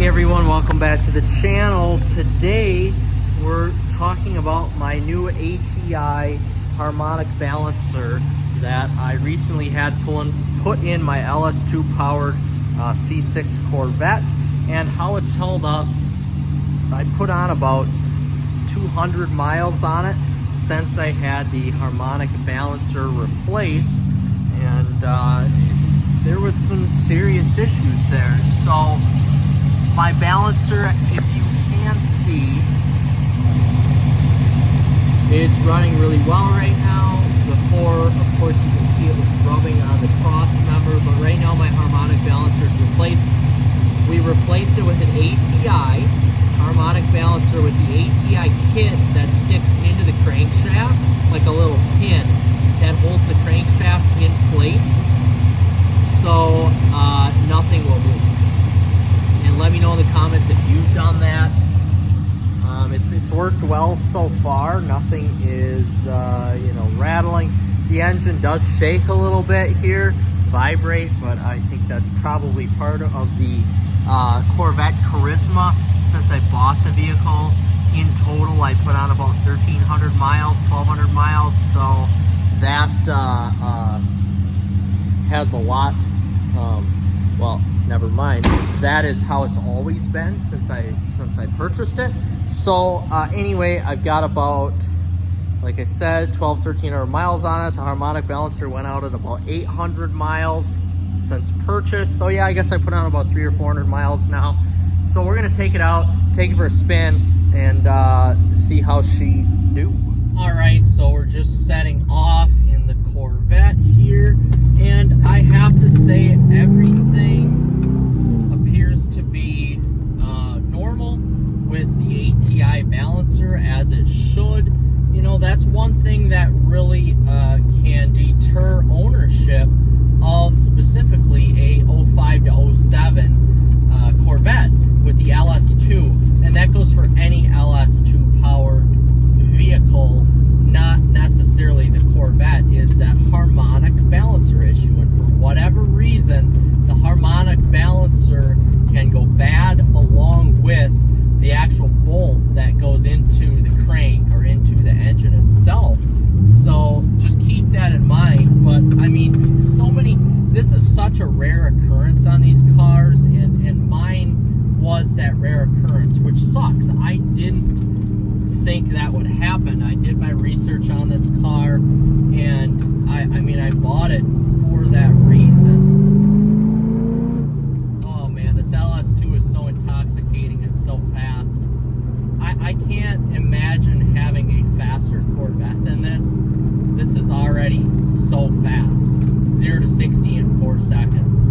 Hey everyone, welcome back to the channel. Today we're talking about my new ATI harmonic balancer that I recently had put in my LS2 powered C6 Corvette, and how it's held up. I put on about 200 miles on it since I had the harmonic balancer replaced, and there was some serious issues there. So my balancer, if you can see, is running really well right now. Before, of course, you can see it was rubbing on the cross member, but right now my harmonic balancer is replaced. We replaced it with an ATI harmonic balancer with the ATI kit that sticks into the crankshaft, like a little pin that holds the crankshaft in place, so nothing will move. And let me know in the comments if you've done that. It's worked well so far. Nothing is rattling. The engine does shake a little bit here, vibrate, but I think that's probably part of the Corvette charisma. Since I bought the vehicle, in total I put on about 1,300 miles, 1,200 miles, so that has a lot. Well, never mind. That is how it's always been since I purchased it. So anyway, I've got about, like I said, 1,300 miles on it. The harmonic balancer went out at about 800 miles since purchase. So yeah, I guess I put on about 300 or 400 miles now. So we're gonna take it out, take it for a spin, and see how she do. All right, so we're just setting off in the Corvette here, and I have to say everything appears to be normal with the ATI balancer, as it should. You know, that's one thing that really can deter ownership of specifically a 05 to 07 Corvette with the LS2, and that goes for any LS2 powered vehicle, not necessarily the Corvette, is that harmonic balancer issue. And for whatever reason, the harmonic balancer can go bad along with the actual bolt that goes into the crank or into the engine itself. So just keep that in mind. But I mean, this is such a rare occurrence on these cars, and mine was that rare occurrence, which sucks. I didn't think that would happen. I did my research on this car, and I mean, I bought it for that reason. Oh man, this LS2 is so intoxicating and so fast. I can't imagine having a faster Corvette than this. This is already so fast. 0 to 60 in 4 seconds.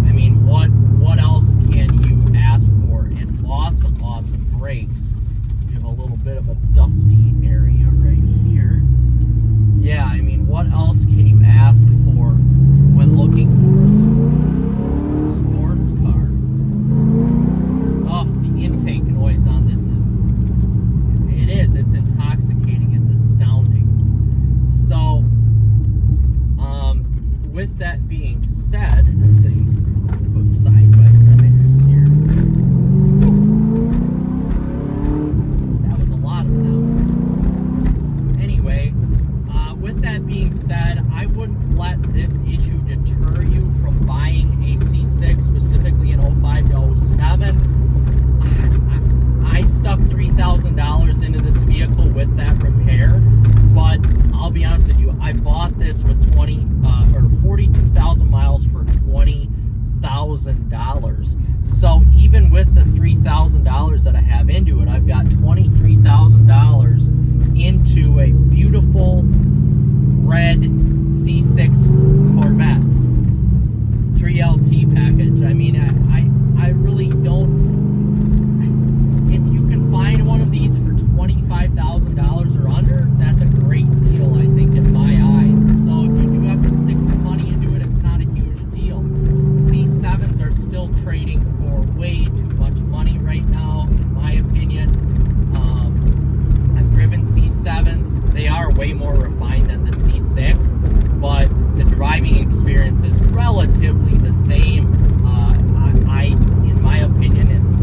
I mean, what else can you ask for? And awesome brakes. We have a little bit of a dusty area right here. Yeah, I mean, what else can you ask for when looking for a sports car? Oh, the intake noise on this it's intoxicating. It's astounding. So, with that being said, let's see, put side by siders here. That was a lot of them. Anyway, with that being said, I wouldn't let this issue deter you from buying a C6, specifically an 05 to 07. I stuck $3,000 into this vehicle with that repair, but I'll be honest with you, I bought this with 42,000 miles for $20,000. So even with the $3,000 that I have into it, I've got $23,000 into a beautiful red C6 Corvette 3LT package. I mean, I really don't. If you can find one of these for $25,000 or under, that's a great deal, I think, in my eyes. So if you do have to stick some money into it, it's not a huge deal. C7s are still trading for way too much money right now, in my opinion. I've driven C7s. They are way more refined than the C6, but the driving experience is relatively the same. In my opinion, it's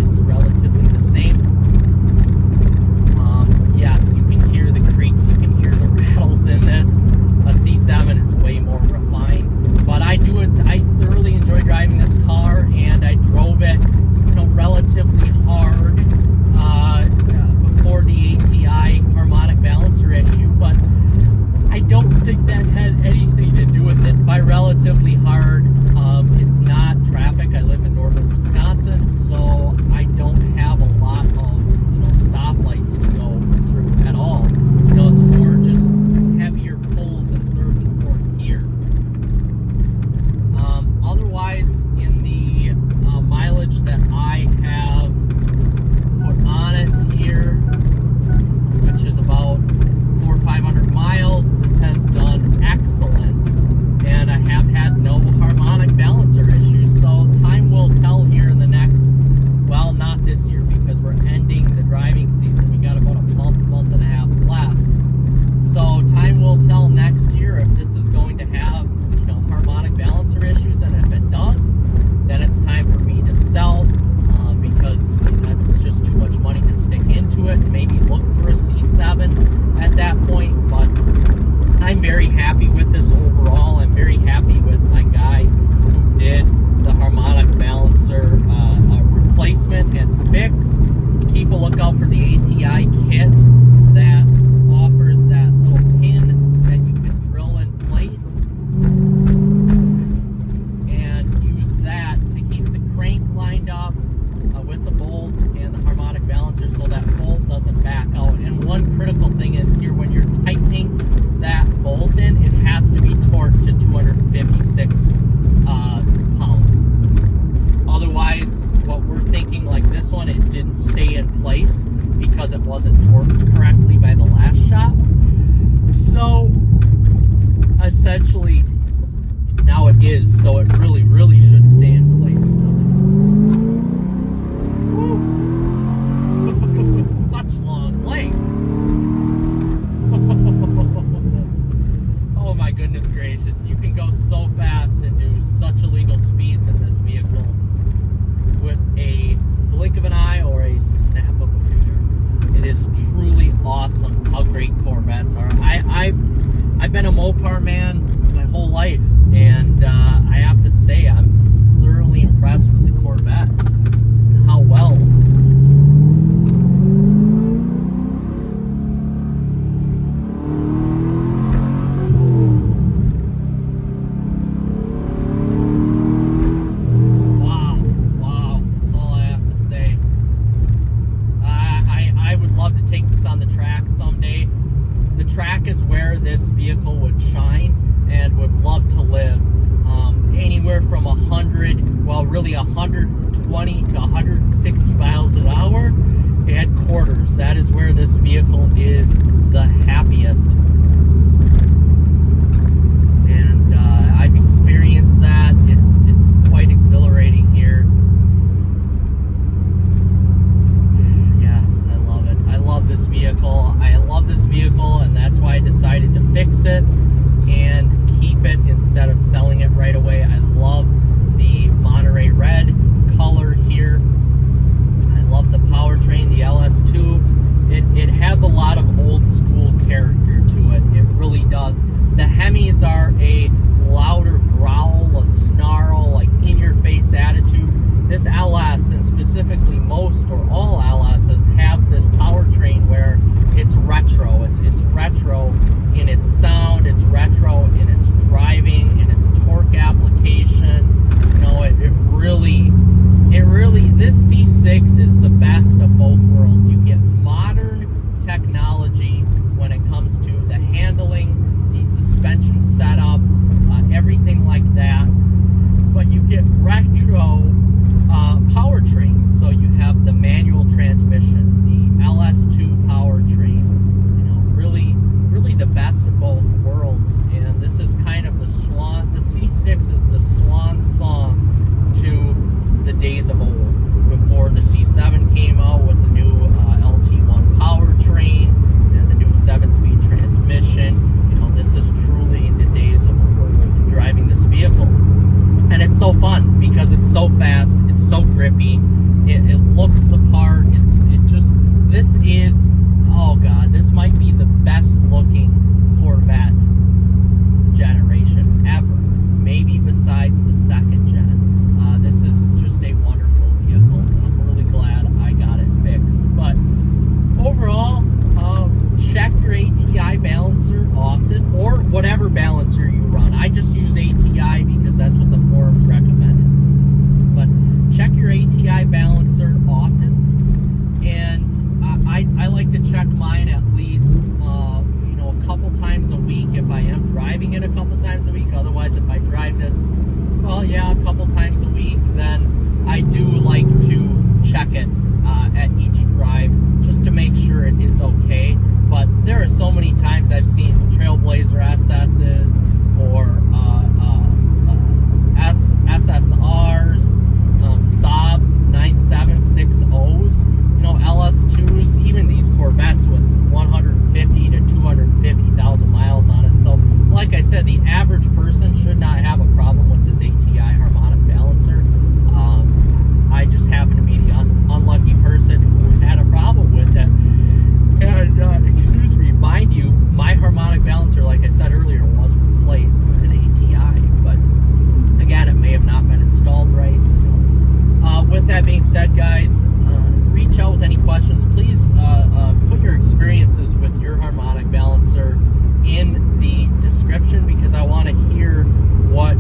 wasn't torqued correctly by the last shop. So essentially now it is, so it really should stay in place. With such long legs. Oh my goodness gracious, you can go so fast and do such illegal speeds in this vehicle with a blink of an eye or a snap of a finger. It is truly awesome how great Corvettes are. I've been a Mopar man my whole life, and I have to say I'm thoroughly impressed with the Corvette and how well. Wow, that's all I have to say. I would love to take this on the track someday. The track is where this vehicle would shine and would love to live. Anywhere from 100, well really 120 to 160 miles an hour and quarters. That is where this vehicle is the happiest. And I've experienced that. It's quite exhilarating here. Yes, I love it. I love this vehicle. I love this vehicle, and that's why I decided to fix it and keep it instead of selling it right away. I love the Monterey red color here. I love the powertrain, the LS2. It has a lot of old school character to it. It really does. The Hemis are a louder growl, a snarl, like in-your-face attitude. This LS, and specifically most or all LSs, have this powertrain where it's retro. It's retro in its sound, it's retro in its driving, in its torque application. You know, it really, this C6 is the best of both worlds. You get modern technology when it comes to the handling, the suspension setup, everything like that. But you get retro powertrain. So you have the manual transmission, the LS2 powertrain. You know, really the best of both worlds. And this is kind of the C6 is the swan song to the days of old, before the C7 came out with the new LT1 powertrain and the new 7-speed transmission. You know, this is truly the days of old driving this vehicle. And it's so fun because it's so fast, it's so grippy, it looks the part, this is, oh god, this might be the best looking Corvette generation ever, maybe besides the second gen. This is just a wonderful vehicle, and I'm really glad I got it fixed. But overall, check your ATI balancer often, or whatever balancer you run. I just use ATI because that's what the forums recommended. But check your ATI balancer often, and I like to check mine at least a couple times a week if I am driving it a couple times a week. Otherwise, if I drive this, well, yeah, a couple times a week, then I do like to check it at each drive just to make sure it is okay. But there are so many times I've seen Trailblazer SS's or SSRs, Saab 9760s, LS2s, even these Corvettes with 150 to 250,000 miles on it. So, like I said, the average person should not have a problem with this ATI harmonic balancer. I just happen to be the unlucky person who had a problem with it. And, excuse me, mind you, my harmonic balancer, like I said earlier, was replaced with an ATI. But, again, it may have not been installed right. So, with that being said, guys, reach out with any questions. Please put your experiences with your harmonic balancer in the description, because I want to hear what